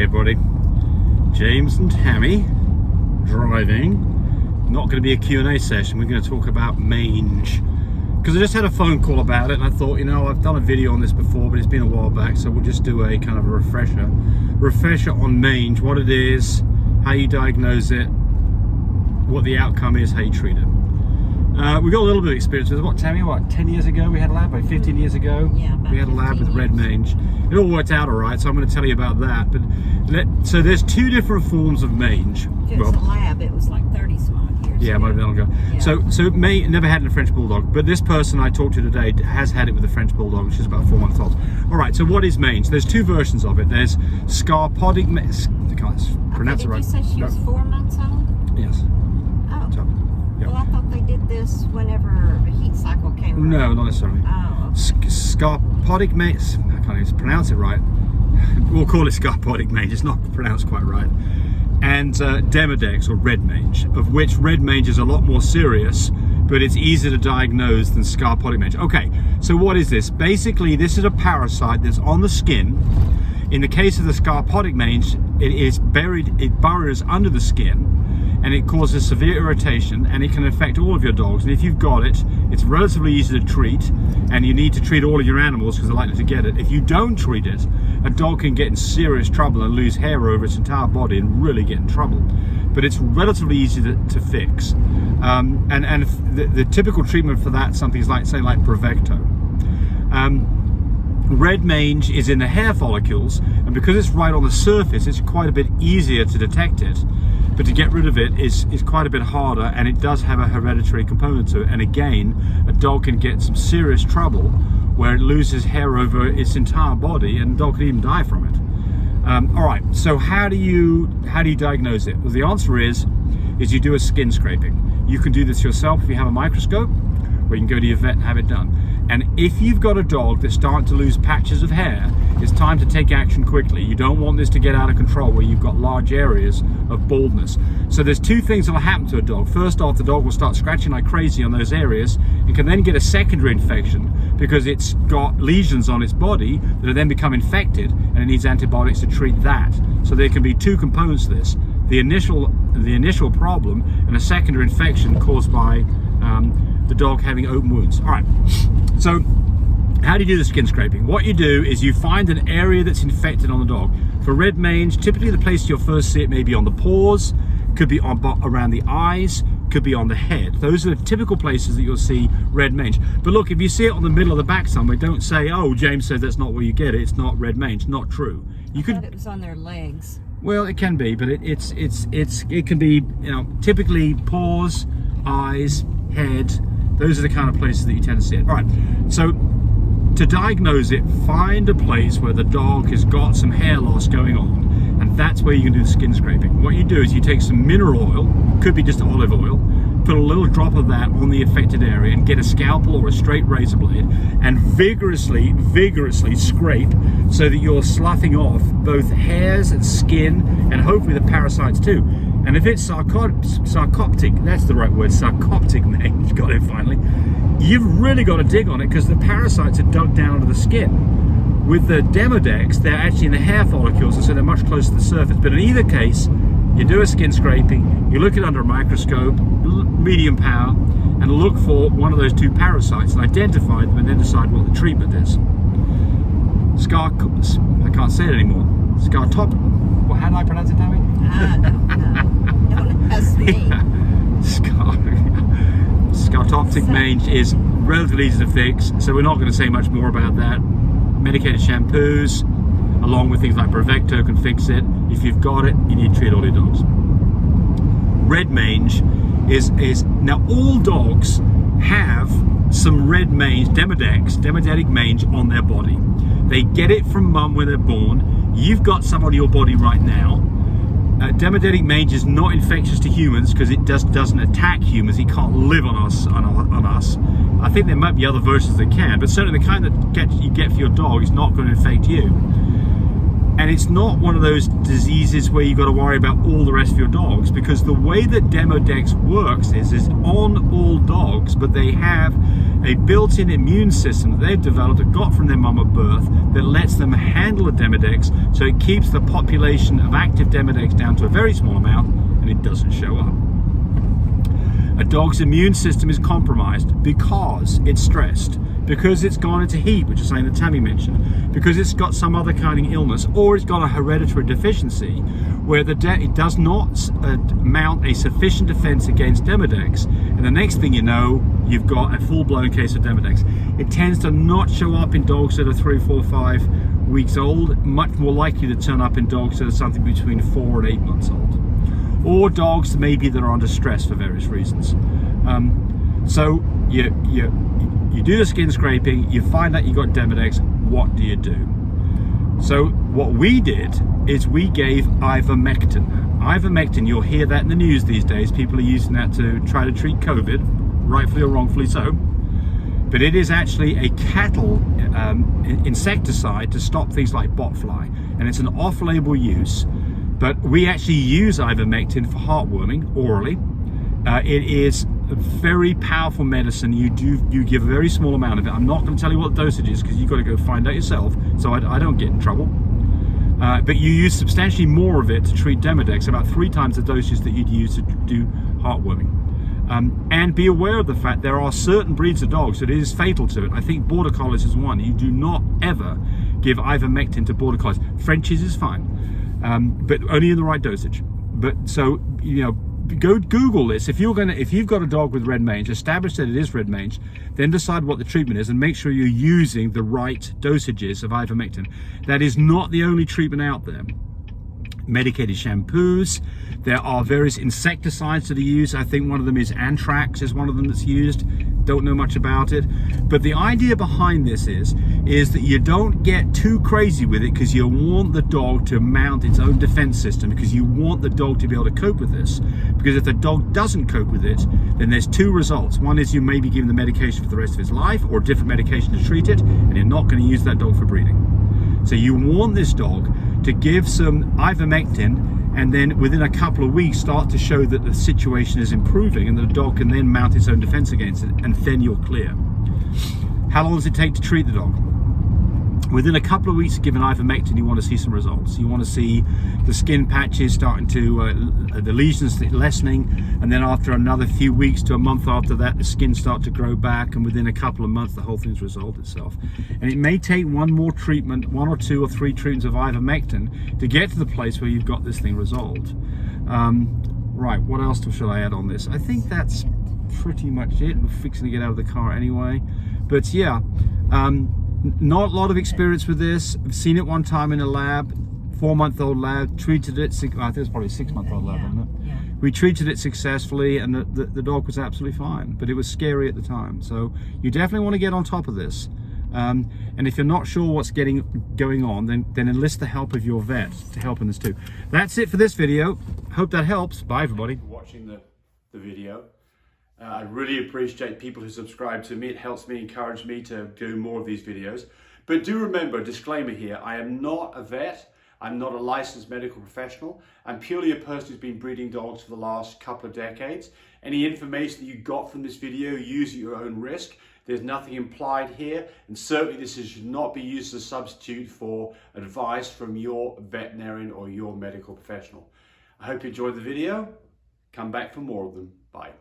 everybody. James and Tammy driving. Not going to be a Q&A session. We're going to talk about mange. Because I just had a phone call about it and I thought, you know, I've done a video on this before, but it's been a while back, so we'll just do a kind of a refresher on mange, what it is, how you diagnose it, what the outcome is, how you treat it. We got a little bit of experience with it. What, Tammy, 10 years ago we had a lab? 15 years ago? Yeah, we had a lab with red mange. It all worked out all right, so I'm going to tell you about that. But so there's two different forms of mange. If it was a lab, it was like 30 some odd years yeah, ago. might have been ago. Yeah. So May never had a French Bulldog, but this person I talked to today has had it with a French Bulldog. She's about 4 months old. All right, so what is mange? There's two versions of it. There's sarcoptic mange. I can't pronounce it right. Did you say she was 4 months old? Yes. Oh. So, yeah. Well, I thought they did this whenever the heat cycle came around. No, not necessarily. Oh, okay. Sarcoptic mange. I can't even pronounce it right. We'll call it sarcoptic mange. It's not pronounced quite right. And demodex, or red mange, of which red mange is a lot more serious, but it's easier to diagnose than sarcoptic mange. Okay, so what is this? Basically, this is a parasite that's on the skin. In the case of the sarcoptic mange, it burrows under the skin, and it causes severe irritation, and it can affect all of your dogs. And if you've got it, it's relatively easy to treat, and you need to treat all of your animals because they're likely to get it. If you don't treat it, a dog can get in serious trouble and lose hair over its entire body and really get in trouble. But it's relatively easy to fix. And the typical treatment for that, something like, say, like Ivamectin. Red mange is in the hair follicles, and because it's right on the surface, it's quite a bit easier to detect it. But to get rid of it is quite a bit harder, and it does have a hereditary component to it. And again, a dog can get some serious trouble where it loses hair over its entire body, and the dog could even die from it. All right, so how do you diagnose it? Well, the answer is you do a skin scraping. You can do this yourself if you have a microscope, or you can go to your vet and have it done. And if you've got a dog that's starting to lose patches of hair, it's time to take action quickly. You don't want this to get out of control where you've got large areas of baldness. So there's two things that will happen to a dog. First off, the dog will start scratching like crazy on those areas and can then get a secondary infection because it's got lesions on its body that have then become infected, and it needs antibiotics to treat that. So there can be two components to this. The initial problem and a secondary infection caused by the dog having open wounds. All right, so how do you do the skin scraping? What you do is you find an area that's infected on the dog. For red mange, typically the place you'll first see it may be on the paws, could be around the eyes, could be on the head. Those are the typical places that you'll see red mange. But look, if you see it on the middle of the back somewhere, don't say, oh, James said that's not where you get it. It's not red mange. Not true. I thought it was on their legs. Well, it can be, but it can be, you know, typically paws, eyes, head. Those are the kind of places that you tend to see it. All right, so to diagnose it, find a place where the dog has got some hair loss going on, and that's where you can do the skin scraping. What you do is you take some mineral oil, could be just olive oil, put a little drop of that on the affected area and get a scalpel or a straight razor blade and vigorously scrape so that you're sloughing off both hairs and skin and hopefully the parasites too. And if it's sarcoptic, that's the right word, sarcoptic mange, got it finally, you've really got to dig on it because the parasites are dug down into the skin. With the demodex, they're actually in the hair follicles, and so they're much closer to the surface. But in either case, you do a skin scraping, you look at it under a microscope, medium power, and look for one of those two parasites and identify them and then decide what the treatment is. I can't say it anymore. Well, how do I pronounce it, Tammy? No. Don't ask me. Sarcoptic mange is relatively easy to fix, so we're not going to say much more about that. Medicated shampoos, along with things like Ivamectin, can fix it. If you've got it, you need to treat all your dogs. Red mange is now all dogs have some red mange, demodetic mange on their body. They get it from mum when they're born. You've got some on your body right now. Demodetic mange is not infectious to humans because it just doesn't attack humans. It can't live on us. I think there might be other versions that can, but certainly the kind that you get for your dog is not going to infect you. And it's not one of those diseases where you've got to worry about all the rest of your dogs, because the way that demodex works is on all dogs, but they have a built-in immune system that they've developed and got from their mum at birth that lets them handle a demodex, so it keeps the population of active demodex down to a very small amount and it doesn't show up. A dog's immune system is compromised because it's stressed, because it's gone into heat, which is something that Tammy mentioned, because it's got some other kind of illness, or it's got a hereditary deficiency where it does not mount a sufficient defense against demodex, and the next thing you know, you've got a full-blown case of demodex. It tends to not show up in dogs that are 3, 4, 5 weeks old, much more likely to turn up in dogs that are something between 4 and 8 months old, or dogs maybe that are under stress for various reasons. So you do the skin scraping, you find out you got demodex, what do you do? So what we did is we gave Ivamectin. Ivamectin, you'll hear that in the news these days. People are using that to try to treat COVID, rightfully or wrongfully so. But it is actually a cattle insecticide to stop things like botfly. And it's an off-label use. But we actually use Ivamectin for heartworming orally. It is a very powerful medicine. You give a very small amount of it. I'm not going to tell you what the dosage is because you've got to go find out yourself, so I don't get in trouble. But you use substantially more of it to treat demodex, about 3 times the dosage that you'd use to do heartworming. And be aware of the fact there are certain breeds of dogs that it is fatal to it. I think border collies is one. You do not ever give Ivamectin to border collies. Frenchies is fine, but only in the right dosage. But so, you know, go Google this. If you've got a dog with red mange, establish that it is red mange, then decide what the treatment is and make sure you're using the right dosages of Ivamectin. That is not the only treatment out there. Medicated shampoos, there are various insecticides that are used. I think one of them is anthrax is one of them that's used. Don't know much about it, but the idea behind this is that you don't get too crazy with it because you want the dog to mount its own defense system, because you want the dog to be able to cope with this. Because if the dog doesn't cope with it, then there's 2 results. One is you may be giving the medication for the rest of its life, or a different medication to treat it, and you're not going to use that dog for breeding. So you want this dog to give some Ivamectin, and then within a couple of weeks start to show that the situation is improving and the dog can then mount its own defense against it, and then you're clear. How long does it take to treat the dog? Within a couple of weeks of giving Ivamectin, you want to see some results. You want to see the skin patches starting to, the lesions lessening, and then after another few weeks to a month after that, the skin start to grow back, and within a couple of months, the whole thing's resolved itself. And it may take one more treatment, 1 or 2 or 3 treatments of Ivamectin to get to the place where you've got this thing resolved. Right, what else should I add on this? I think that's pretty much it. We're fixing to get out of the car anyway. But yeah, not a lot of experience with this. I've seen it one time in a lab, 4-month-old lab, treated it, I think it was probably a 6-month-old lab, wasn't it? Yeah. We treated it successfully, and the dog was absolutely fine, but it was scary at the time. So you definitely want to get on top of this. And if you're not sure what's going on, then enlist the help of your vet to help in this too. That's it for this video. Hope that helps. Bye, everybody. For watching the video. I really appreciate people who subscribe to me. It helps me, encourage me to do more of these videos. But do remember, disclaimer here, I am not a vet. I'm not a licensed medical professional. I'm purely a person who's been breeding dogs for the last couple of decades. Any information that you got from this video, use at your own risk. There's nothing implied here, and certainly this should not be used as a substitute for advice from your veterinarian or your medical professional. I hope you enjoyed the video. Come back for more of them. Bye.